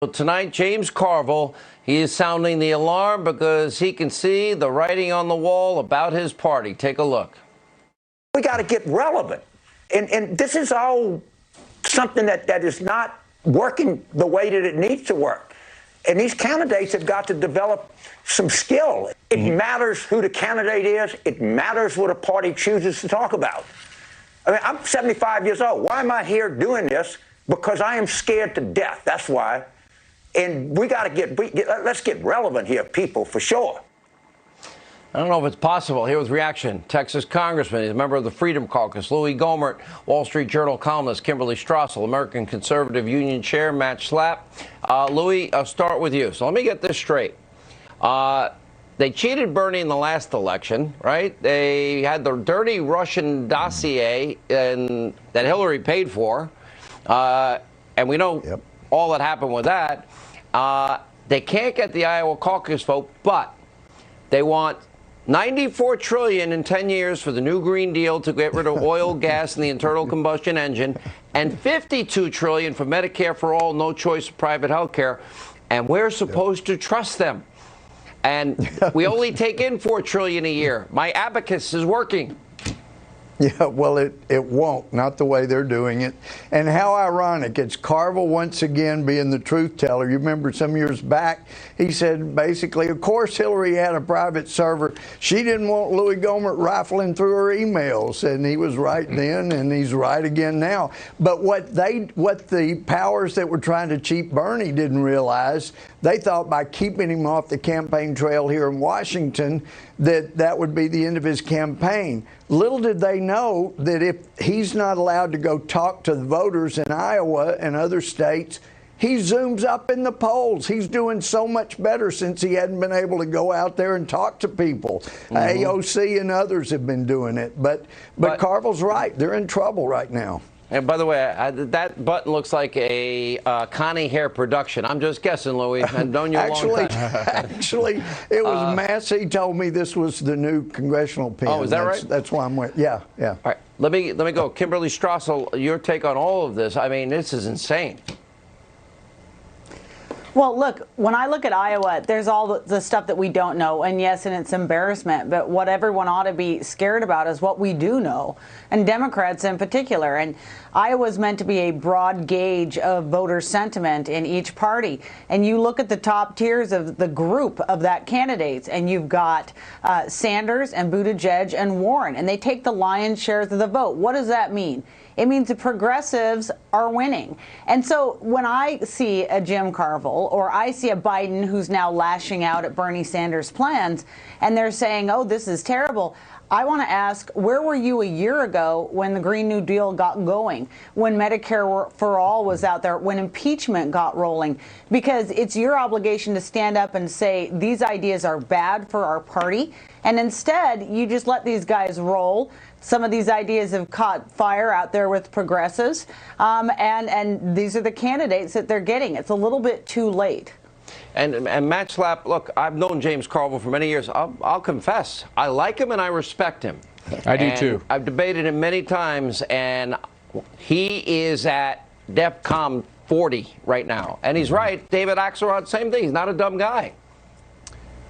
Well, tonight, James Carville, he is sounding the alarm because he can see the writing on the wall about his party. Take a look. We got to get relevant. And this is all something that is not working the way that it needs to work. And these candidates have got to develop some skill. It matters who the candidate is. It matters what a party chooses to talk about. I mean, I'm 75 years old. Why am I here doing this? Because I am scared to death. That's why. And we got to let's get relevant here, people, for sure. I don't know if it's possible. Here with reaction, Texas Congressman, he's a member of the Freedom Caucus, Louie Gohmert, Wall Street Journal columnist Kimberly Strassel, American Conservative Union Chair Matt Schlapp. Louie, I'll start with you. So let me get this straight. They cheated Bernie in the last election, right? They had the dirty Russian dossier that Hillary paid for. And we know all that happened with that. They can't get the Iowa caucus vote, but they want $94 trillion in 10 years for the new Green Deal to get rid of oil, gas, and the internal combustion engine, and $52 trillion for Medicare for all, no choice of private health care. And we're supposed to trust them. And we only take in $4 trillion a year. My abacus is working. Yeah, well, it won't, not the way they're doing it. And how ironic. It's Carville once again being the truth teller. You remember some years back, he said basically, of course, Hillary had a private server. She didn't want Louie Gohmert rifling through her emails. And he was right then, and he's right again now. But what the powers that were trying to cheat Bernie didn't realize, they thought by keeping him off the campaign trail here in Washington, that would be the end of his campaign. Little did they know that if he's not allowed to go talk to the voters in Iowa and other states, he zooms up in the polls. He's doing so much better since he hadn't been able to go out there and talk to people. AOC and others have been doing it. But Carville's right. They're in trouble right now. And by the way, that button looks like a Connie Hair production. I'm just guessing, Louie. I've known you a long time. Actually, it was Massey told me this was the new congressional pin. Oh, is that right? That's why I'm with. Yeah. All right, let me go. Kimberly Strassel, your take on all of this. I mean, this is insane. Well, look, when I look at Iowa, there's all the stuff that we don't know. And yes, and it's embarrassment. But what everyone ought to be scared about is what we do know, and Democrats in particular. And Iowa's meant to be a broad gauge of voter sentiment in each party. And you look at the top tiers of the group of that candidates, and you've got Sanders and Buttigieg and Warren, and they take the lion's shares of the vote. What does that mean? It means the progressives are winning. And so when I see a Jim Carville or I see a Biden who's now lashing out at Bernie Sanders' plans and they're saying, oh, this is terrible, I want to ask, where were you a year ago when the Green New Deal got going, when Medicare for All was out there, when impeachment got rolling? Because it's your obligation to stand up and say these ideas are bad for our party. And instead, you just let these guys roll. Some of these ideas have caught fire out there with progressives. And these are the candidates that they're getting. It's a little bit too late. And Matt Schlapp, look, I've known James Carville for many years. I'll confess, I like him and I respect him. I do too. I've debated him many times, and he is at DEFCON 40 right now. And he's right. David Axelrod, same thing. He's not a dumb guy.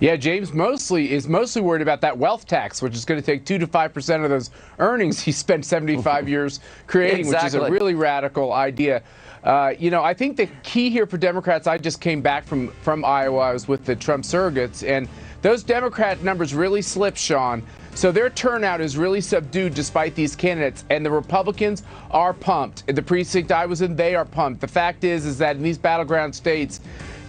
Yeah, James is mostly worried about that wealth tax, which is going to take 2 to 5% of those earnings he spent 75 years creating, which is a really radical idea. I think the key here for Democrats, I just came back from Iowa. I was with the Trump surrogates, and those Democrat numbers really slipped, Sean. So their turnout is really subdued despite these candidates, and the Republicans are pumped. In the precinct I was in, they are pumped. The fact is that in these battleground states,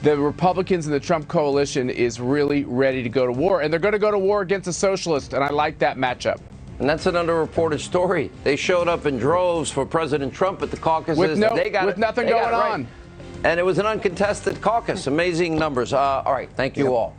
the Republicans and the Trump coalition is really ready to go to war, and they're going to go to war against the socialists, and I like that matchup. And that's an underreported story. They showed up in droves for President Trump at the caucuses. With nothing going on. And it was an uncontested caucus. Amazing numbers. All right, thank you all.